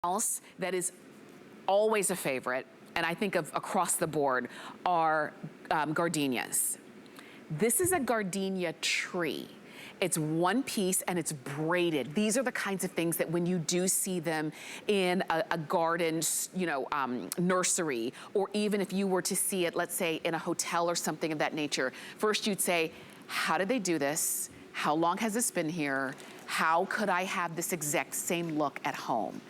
else that is always a favorite, and I think of across the board, are gardenias. This is a gardenia tree. It's one piece and it's braided. These are the kinds of things that when you do see them in a garden, you know, nursery, or even if you were to see it, let's say in a hotel or something of that nature, first you'd say, how did they do this? How long has this been here? How could I have this exact same look at home?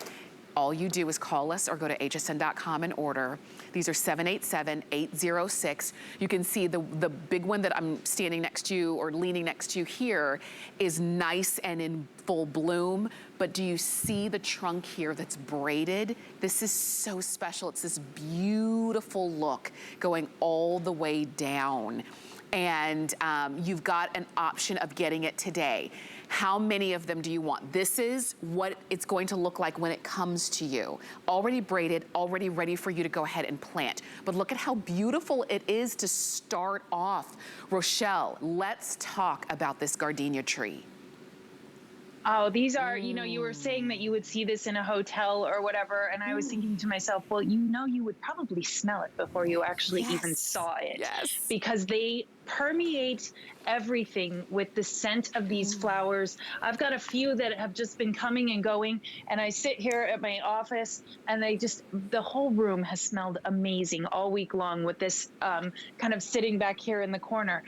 All you do is call us or go to hsn.com and order. These are 787-806. You can see the big one that I'm standing next to or leaning next to here is nice and in full bloom, but do you see the trunk here that's braided? This is so special. It's this beautiful look going all the way down. And you've got an option of getting it today. How many of them do you want? This is what it's going to look like when it comes to you. Already braided, already ready for you to go ahead and plant. But look at how beautiful it is to start off. Rochelle, let's talk about this gardenia tree. Oh, these are, you know, you were saying that you would see this in a hotel or whatever, and I was thinking to myself, well, you know, you would probably smell it before you actually even saw it. Yes. Because they permeate everything with the scent of these flowers. I've got a few that have just been coming and going, and I sit here at my office, and the whole room has smelled amazing all week long with this kind of sitting back here in the corner.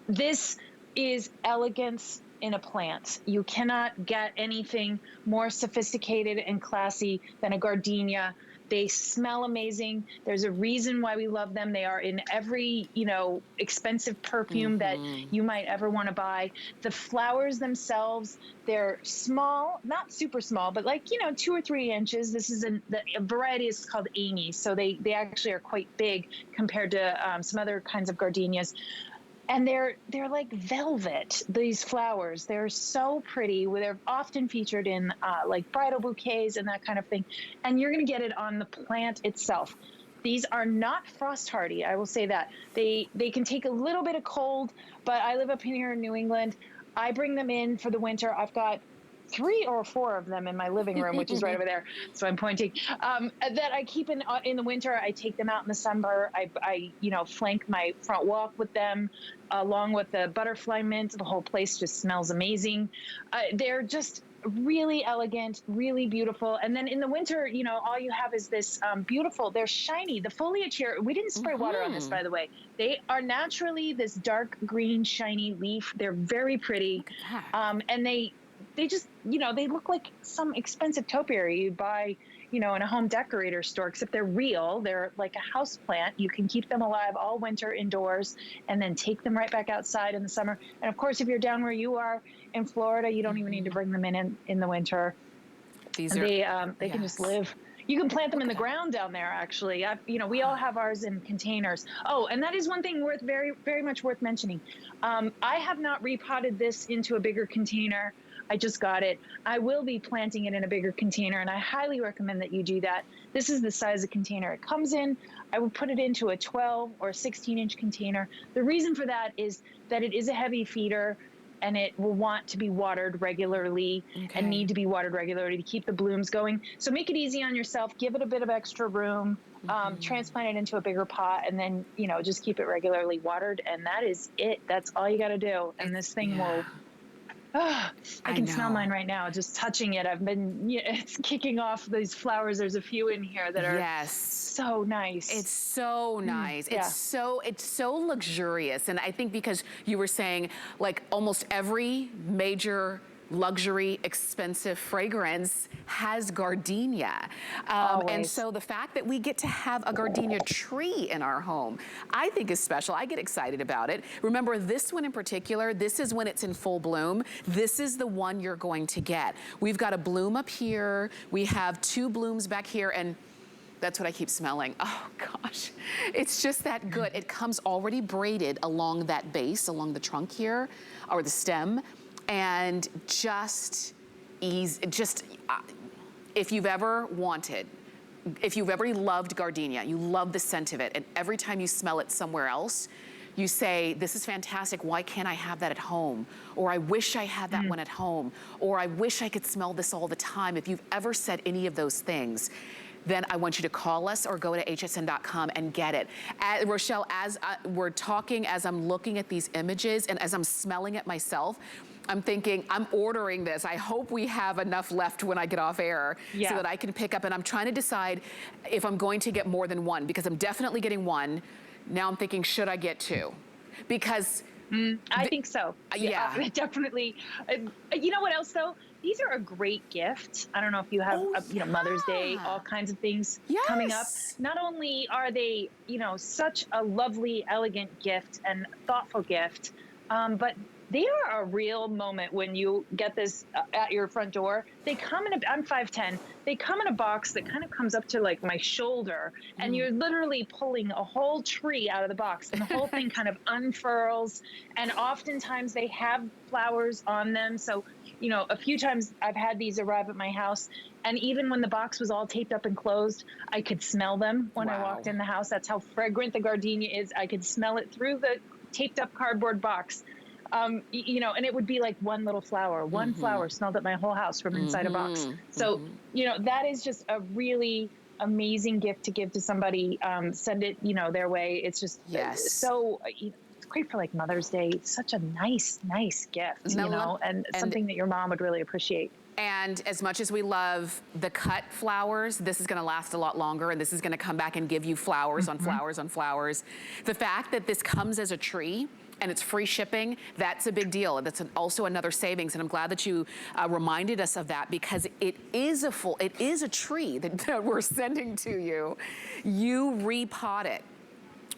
This is elegance in a plant. You cannot get anything more sophisticated and classy than a gardenia. They smell amazing. There's a reason why we love them. They are in every, you know, expensive perfume that you might ever want to buy. The flowers themselves, they're small, not super small, but like, you know, 2 or 3 inches. This is a variety is called Aimee. So they actually are quite big compared to some other kinds of gardenias. And they're like velvet, these flowers. They're so pretty. They're often featured in like bridal bouquets and that kind of thing. And you're gonna get it on the plant itself. These are not frost hardy, I will say that. They can take a little bit of cold, but I live up here in New England. I bring them in for the winter. I've got 3 or 4 of them in my living room, which is right over there. So I'm pointing. That I keep in the winter. I take them out in the summer. I you know, flank my front walk with them, along with the butterfly mint. The whole place just smells amazing. They're just really elegant, really beautiful. And then in the winter, you know, all you have is this beautiful, they're shiny. The foliage here, we didn't spray water on this, by the way. They are naturally this dark green, shiny leaf. They're very pretty. And they just, you know, they look like some expensive topiary you'd buy, you know, in a home decorator store, except they're real. They're like a house plant. You can keep them alive all winter indoors and then take them right back outside in the summer. And of course, if you're down where you are in Florida, you don't even need to bring them in the winter. They can just live. You can plant them in the ground down there, actually. You know, we all have ours in containers. Oh, and that is one thing very, very much worth mentioning. I have not repotted this into a bigger container. I just got it. I will be planting it in a bigger container, and I highly recommend that you do that. This is the size of container it comes in. I would put it into a 12 or 16-inch container. The reason for that is that it is a heavy feeder, and it will want to be watered regularly and need to be watered regularly to keep the blooms going. So make it easy on yourself. Give it a bit of extra room. Transplant it into a bigger pot, and then, you know, just keep it regularly watered, and that is it. That's all you got to do. And this thing will... Oh, I can smell mine right now, just touching it. I've been, it's kicking off these flowers. There's a few in here that are so nice. It's so nice. It's so luxurious. And I think because you were saying, like, almost every major luxury, expensive fragrance has gardenia. And so the fact that we get to have a gardenia tree in our home, I think is special. I get excited about it. Remember, this one in particular, this is when it's in full bloom. This is the one you're going to get. We've got a bloom up here. We have 2 blooms back here, and that's what I keep smelling. Oh gosh, it's just that good. It comes already braided along that base, along the trunk here, or the stem. And just if you've ever wanted, if you've ever loved gardenia, you love the scent of it, and every time you smell it somewhere else, you say, this is fantastic, why can't I have that at home? Or I wish I had that one at home. Or I wish I could smell this all the time. If you've ever said any of those things, then I want you to call us or go to hsn.com and get it. Rochelle, as we're talking, as I'm looking at these images and as I'm smelling it myself, I'm thinking, I'm ordering this. I hope we have enough left when I get off air so that I can pick up. And I'm trying to decide if I'm going to get more than one, because I'm definitely getting one. Now I'm thinking, should I get two? Because I think so. Yeah. Definitely. You know what else though? These are a great gift. I don't know if you have, you know, Mother's Day, all kinds of things coming up. Not only are they, you know, such a lovely, elegant gift and thoughtful gift, but they are a real moment when you get this at your front door. They come in I'm 5'10". They come in a box that kind of comes up to like my shoulder, and you're literally pulling a whole tree out of the box, and the whole thing kind of unfurls. And oftentimes they have flowers on them. So, you know, a few times I've had these arrive at my house, and even when the box was all taped up and closed, I could smell them when I walked in the house. That's how fragrant the gardenia is. I could smell it through the taped up cardboard box. You know, and it would be like one little flower, one flower smelled up my whole house from inside a box. So, you know, that is just a really amazing gift to give to somebody. Send it, you know, their way. It's just so, it's great for like Mother's Day. It's such a nice, nice gift, you know, and something that your mom would really appreciate. And as much as we love the cut flowers, this is gonna last a lot longer, and this is gonna come back and give you flowers on flowers on flowers. The fact that this comes as a tree and it's free shipping, that's a big deal. That's also another savings, and I'm glad that you reminded us of that, because it is a tree that we're sending to you. You repot it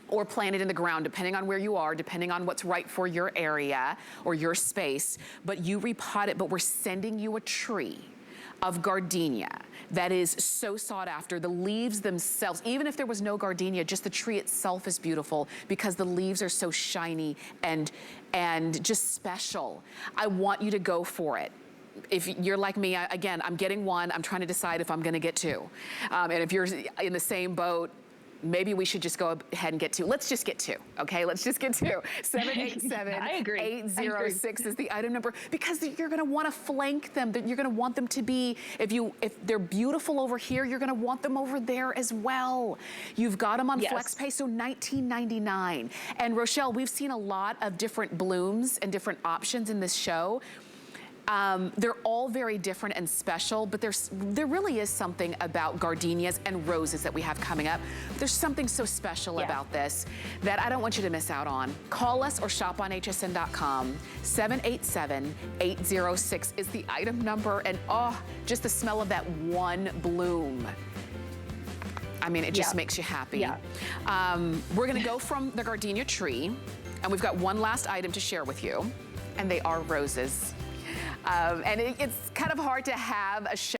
or plant it in the ground, depending on where you are, depending on what's right for your area or your space, but you repot it, but we're sending you a tree of gardenia that is so sought after. The leaves themselves, even if there was no gardenia, just the tree itself is beautiful because the leaves are so shiny and just special. I want you to go for it. If you're like me, again, I'm getting one, I'm trying to decide if I'm gonna get two. And if you're in the same boat, maybe we should just go ahead and get two. Let's just get two, okay? Let's just get two. 787-806 is the item number, because you're gonna wanna flank them. You're gonna want them to be, if they're beautiful over here, you're gonna want them over there as well. You've got them on FlexPay, so $19.99. And Rochelle, we've seen a lot of different blooms and different options in this show. They're all very different and special, but there really is something about gardenias and roses that we have coming up. There's something so special about this that I don't want you to miss out on. Call us or shop on hsn.com. 787-806 is the item number, and just the smell of that one bloom. I mean, it just makes you happy. We're gonna go from the gardenia tree, and we've got one last item to share with you, and they are roses. And it's kind of hard to have a show